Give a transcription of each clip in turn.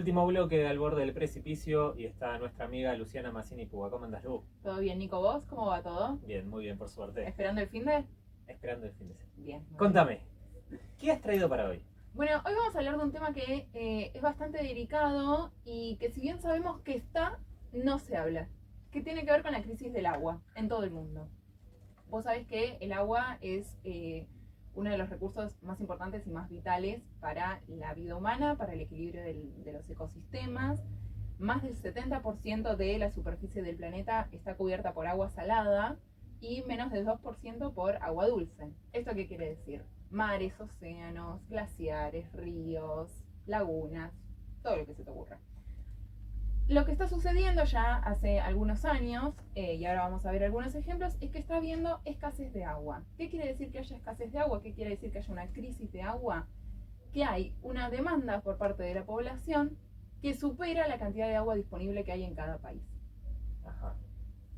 Último bloque de Al Borde del Precipicio y está nuestra amiga Luciana Massini Puga. ¿Cómo andás, Lu? ¿Todo bien, Nico? ¿Vos? ¿Cómo va todo? Bien, muy bien, por suerte. ¿Esperando el fin de? Esperando el fin de semana. Bien. Muy Contame, ¿qué has traído para hoy? bien. Bueno, hoy vamos a hablar de un tema que es bastante delicado y que si bien sabemos que está, no se habla. Que tiene que ver con la crisis del agua en todo el mundo. Vos sabés que el agua es uno de los recursos más importantes y más vitales para la vida humana, para el equilibrio de los ecosistemas. Más del 70% de la superficie del planeta está cubierta por agua salada y menos del 2% por agua dulce. ¿Esto qué quiere decir? Mares, océanos, glaciares, ríos, lagunas, todo lo que se te ocurra. Lo que está sucediendo ya hace algunos años, y ahora vamos a ver algunos ejemplos, es que está habiendo escasez de agua. ¿Qué quiere decir que haya escasez de agua? ¿Qué quiere decir que haya una crisis de agua? Que hay una demanda por parte de la población que supera la cantidad de agua disponible que hay en cada país. Ajá.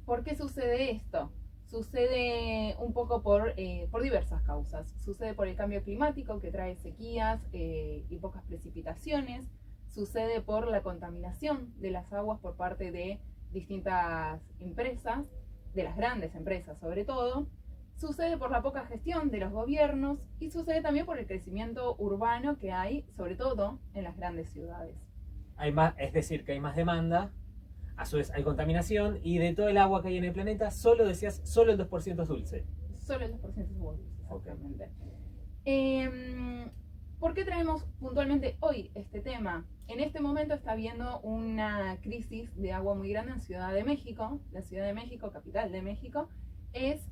¿Por qué sucede esto? Sucede un poco por diversas causas. Sucede por el cambio climático que trae sequías y pocas precipitaciones. Sucede por la contaminación de las aguas por parte de distintas empresas, de las grandes empresas sobre todo. Sucede por la poca gestión de los gobiernos y sucede también por el crecimiento urbano que hay, sobre todo en las grandes ciudades. Hay más, es decir, que hay más demanda, a su vez hay contaminación y de todo el agua que hay en el planeta, solo decías, solo el 2% es dulce. Solo el 2% es dulce, Ok. exactamente. ¿Por qué traemos puntualmente hoy este tema? En este momento está habiendo una crisis de agua muy grande en Ciudad de México. La Ciudad de México, capital de México, es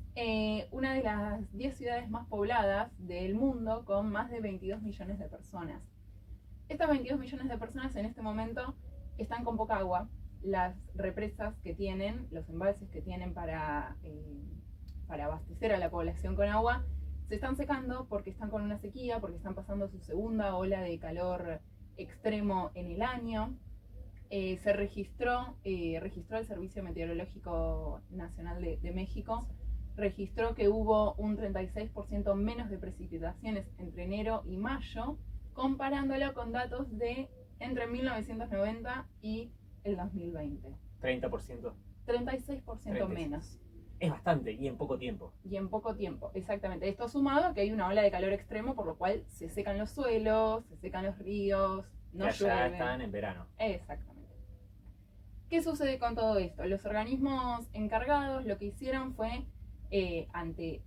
una de las 10 ciudades más pobladas del mundo, con más de 22 millones de personas. Estas 22 millones de personas en este momento están con poca agua. Las represas que tienen, los embalses que tienen para abastecer a la población con agua, se están secando porque están con una sequía, porque están pasando su segunda ola de calor extremo en el año. Se registró el Servicio Meteorológico Nacional de México, registró que hubo un 36% menos de precipitaciones entre enero y mayo, comparándolo con datos de entre 1990 y el 2020. 30%. 36% menos. Es bastante y en poco tiempo. Y en poco tiempo, exactamente. Esto sumado a que hay una ola de calor extremo, por lo cual se secan los suelos, se secan los ríos, no que llueve. ya están en verano. Exactamente. ¿Qué sucede con todo esto? Los organismos encargados lo que hicieron fue, ante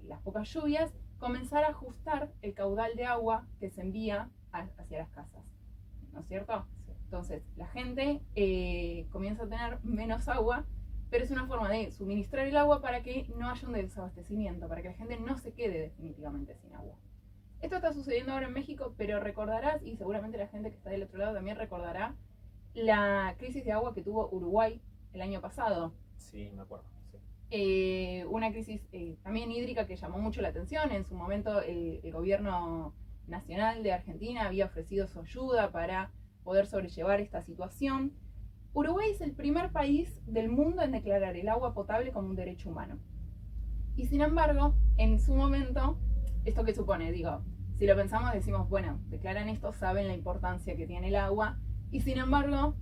las pocas lluvias, comenzar a ajustar el caudal de agua que se envía hacia las casas. ¿No es cierto? Sí. Entonces, la gente comienza a tener menos agua, pero es una forma de suministrar el agua para que no haya un desabastecimiento, para que la gente no se quede definitivamente sin agua. Esto está sucediendo ahora en México, pero recordarás, y seguramente la gente que está del otro lado también recordará, la crisis de agua que tuvo Uruguay el año pasado. Sí, me acuerdo. Sí. Una crisis también hídrica que llamó mucho la atención. En su momento el gobierno nacional de Argentina había ofrecido su ayuda para poder sobrellevar esta situación. Uruguay es el primer país del mundo en declarar el agua potable como un derecho humano. Y sin embargo, en su momento, ¿esto qué supone? Digo, si lo pensamos decimos, bueno, declaran esto, saben la importancia que tiene el agua, y sin embargo,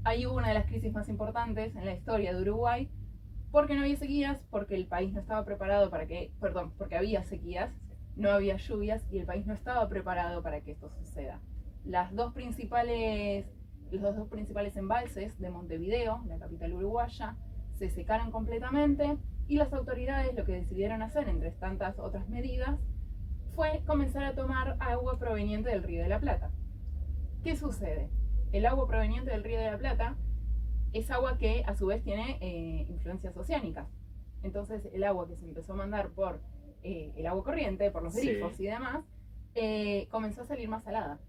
ahí hubo una de las crisis más importantes en la historia de Uruguay, porque no había sequías, porque el país no estaba preparado porque había sequías, no había lluvias, y el país no estaba preparado para que esto suceda. Los dos principales embalses de Montevideo, la capital uruguaya, se secaron completamente y las autoridades lo que decidieron hacer, entre tantas otras medidas, fue comenzar a tomar agua proveniente del Río de la Plata. ¿Qué sucede? El agua proveniente del Río de la Plata es agua que a su vez tiene influencias oceánicas. Entonces el agua que se empezó a mandar por el agua corriente, por los grifos y demás, comenzó a salir más salada.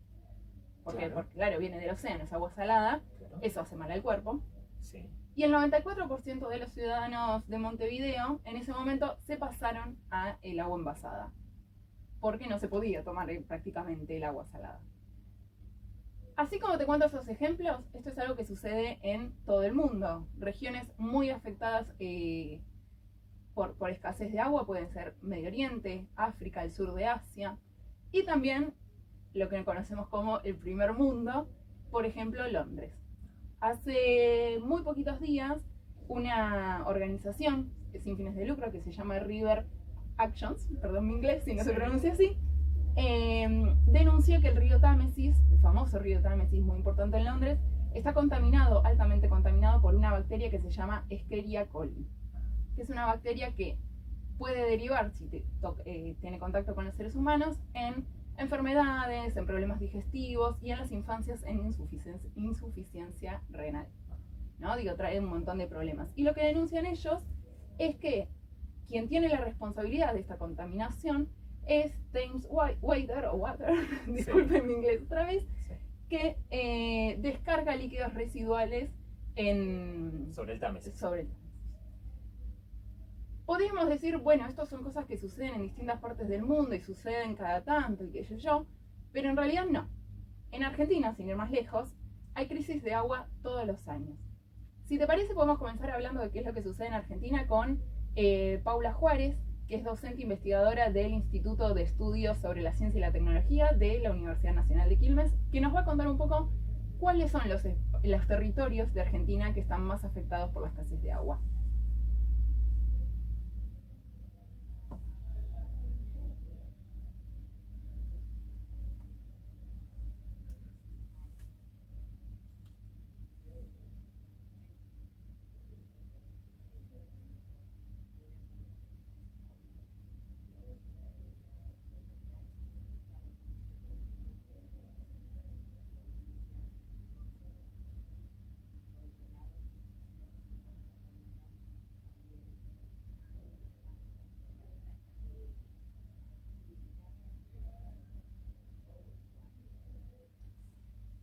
Porque claro, viene del océano, es agua salada, claro. Eso hace mal al cuerpo. Sí. Y el 94% de los ciudadanos de Montevideo en ese momento se pasaron a el agua envasada, porque no se podía tomar prácticamente el agua salada. Así como te cuento esos ejemplos, esto es algo que sucede en todo el mundo. Regiones muy afectadas por escasez de agua pueden ser Medio Oriente, África, el sur de Asia, y también lo que conocemos como el primer mundo, por ejemplo, Londres. Hace muy poquitos días, una organización sin fines de lucro que se llama River Actions, perdón mi inglés si no se pronuncia así, denunció que el río Támesis, el famoso río Támesis, muy importante en Londres, está contaminado, altamente contaminado por una bacteria que se llama Escherichia coli, que es una bacteria que puede derivar, si tiene contacto con los seres humanos, en enfermedades, en problemas digestivos y en las infancias en insuficiencia renal. ¿No? Digo, trae un montón de problemas. Y lo que denuncian ellos es que quien tiene la responsabilidad de esta contaminación es Thames Water, disculpen mi inglés otra vez, Sí. que descarga líquidos residuales Sobre el Támesis. Podríamos decir, bueno, estas son cosas que suceden en distintas partes del mundo y suceden cada tanto y qué sé yo, pero en realidad no. En Argentina, sin ir más lejos, hay crisis de agua todos los años. Si te parece, podemos comenzar hablando de qué es lo que sucede en Argentina con Paula Juárez, que es docente investigadora del Instituto de Estudios sobre la Ciencia y la Tecnología de la Universidad Nacional de Quilmes, que nos va a contar un poco cuáles son los territorios de Argentina que están más afectados por la escasez de agua.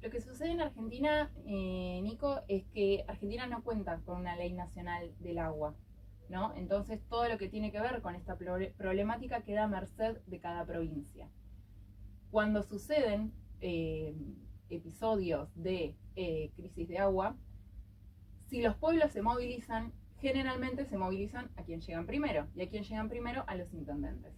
Lo que sucede en Argentina, Nico, es que Argentina no cuenta con una ley nacional del agua, ¿no? Entonces todo lo que tiene que ver con esta problemática queda a merced de cada provincia. Cuando suceden episodios de crisis de agua, si los pueblos se movilizan, generalmente se movilizan a quien llegan primero, y a quien llegan primero a los intendentes.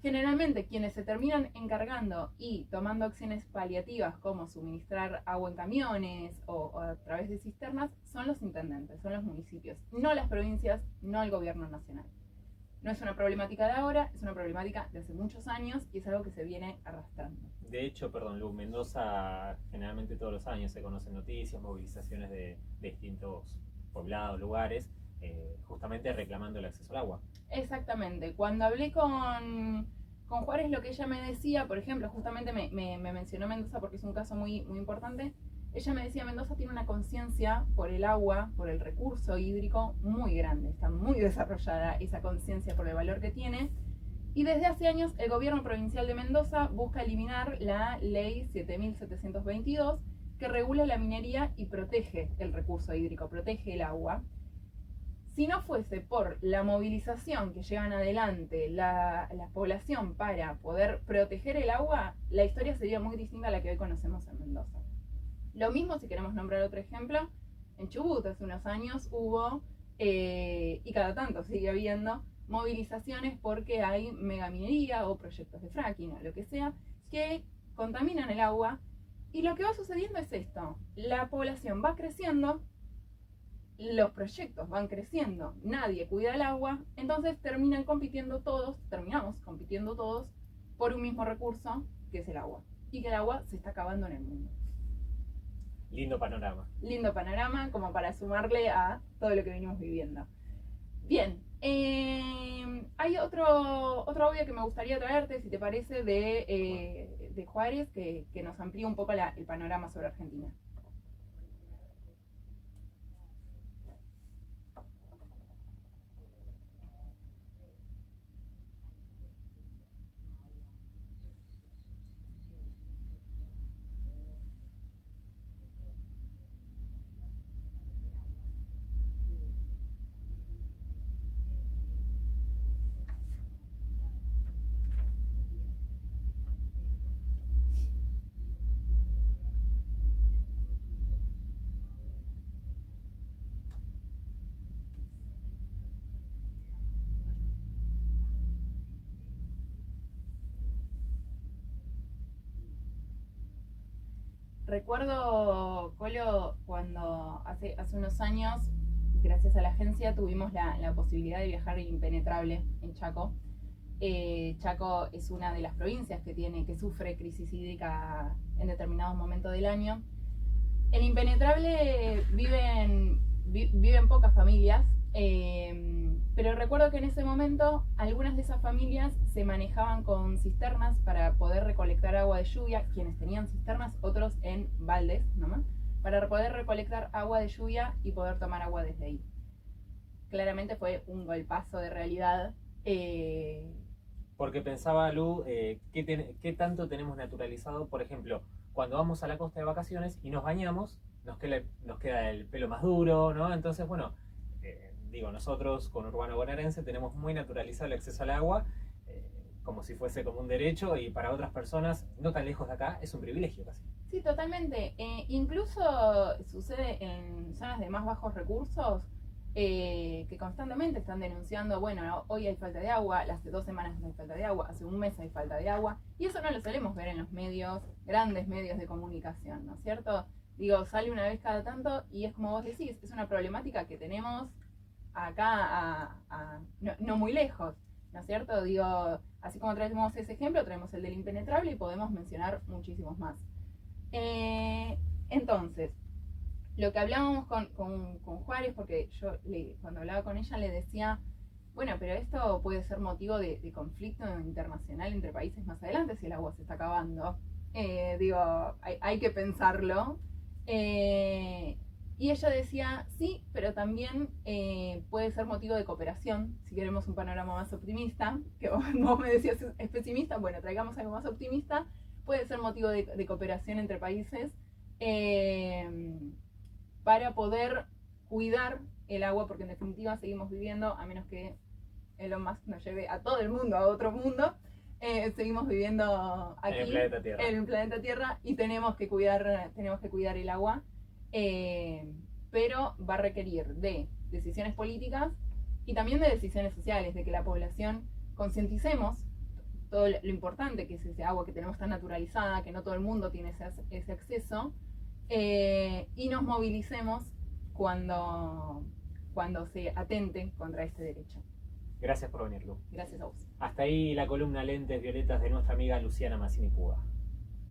Generalmente quienes se terminan encargando y tomando acciones paliativas como suministrar agua en camiones o a través de cisternas son los intendentes, son los municipios, no las provincias, no el gobierno nacional. No es una problemática de ahora, es una problemática de hace muchos años y es algo que se viene arrastrando. De hecho, perdón, Lu, Mendoza generalmente todos los años se conocen noticias, movilizaciones de distintos poblados, lugares, justamente reclamando el acceso al agua. Exactamente. Cuando hablé con Juárez, lo que ella me decía, por ejemplo, justamente me mencionó Mendoza porque es un caso muy, muy importante. Ella me decía, Mendoza tiene una conciencia por el agua, por el recurso hídrico muy grande. Está muy desarrollada esa conciencia por el valor que tiene. Y desde hace años el gobierno provincial de Mendoza busca eliminar la ley 7722 que regula la minería y protege el recurso hídrico, protege el agua. Si no fuese por la movilización que llevan adelante la población para poder proteger el agua, la historia sería muy distinta a la que hoy conocemos en Mendoza. Lo mismo, si queremos nombrar otro ejemplo, en Chubut hace unos años hubo, y cada tanto sigue habiendo, movilizaciones porque hay megaminería o proyectos de fracking o lo que sea, que contaminan el agua. Y lo que va sucediendo es esto: la población va creciendo, los proyectos van creciendo, nadie cuida el agua, entonces terminamos compitiendo todos por un mismo recurso, que es el agua. Y que el agua se está acabando en el mundo. Lindo panorama. Lindo panorama, como para sumarle a todo lo que venimos viviendo. Bien, hay otro audio que me gustaría traerte, si te parece, de Juárez, que nos amplía un poco el panorama sobre Argentina. recuerdo, Colo, cuando hace unos años, gracias a la agencia, tuvimos la posibilidad de viajar impenetrable en Chaco. Chaco es una de las provincias que sufre crisis hídrica en determinados momentos del año. En Impenetrable viven pocas familias, pero recuerdo que en ese momento algunas de esas familias se manejaban con cisternas para poder recolectar agua de lluvia, quienes tenían cisternas, otros en baldes nomás, para poder recolectar agua de lluvia y poder tomar agua desde ahí. Claramente fue un golpazo de realidad. Porque pensaba, Lu, ¿qué tanto tenemos naturalizado? Por ejemplo, cuando vamos a la costa de vacaciones y nos bañamos, nos queda el pelo más duro, ¿no? Entonces, bueno, nosotros con Urbano Bonaerense tenemos muy naturalizado el acceso al agua, como si fuese como un derecho, y para otras personas, no tan lejos de acá, es un privilegio casi. Sí, totalmente. Incluso sucede en zonas de más bajos recursos, que constantemente están denunciando, bueno, hoy hay falta de agua, hace 2 semanas hay falta de agua, hace un mes hay falta de agua, y eso no lo solemos ver en los medios, grandes medios de comunicación, ¿no es cierto? Digo, sale una vez cada tanto y es como vos decís, es una problemática que tenemos acá no muy lejos, ¿no es cierto? Digo, así como traemos ese ejemplo, traemos el del impenetrable y podemos mencionar muchísimos más. Entonces, lo que hablábamos con Juárez, porque yo cuando hablaba con ella le decía, bueno, pero esto puede ser motivo de conflicto internacional entre países más adelante si el agua se está acabando. Hay que pensarlo. Y ella decía, sí, pero también puede ser motivo de cooperación, si queremos un panorama más optimista, que vos me decías es pesimista, bueno, traigamos algo más optimista, puede ser motivo de cooperación entre países. Para poder cuidar el agua, porque en definitiva seguimos viviendo, a menos que Elon Musk nos lleve a todo el mundo a otro mundo, seguimos viviendo aquí en el planeta Tierra y tenemos que cuidar el agua, pero va a requerir de decisiones políticas y también de decisiones sociales, de que la población concienticemos todo lo importante que es ese agua que tenemos tan naturalizada, que no todo el mundo tiene ese acceso, y nos movilicemos cuando se atente contra este derecho. Gracias por venir, Lu. Gracias a vos. Hasta ahí la columna Lentes Violetas de nuestra amiga Luciana Massini Puga.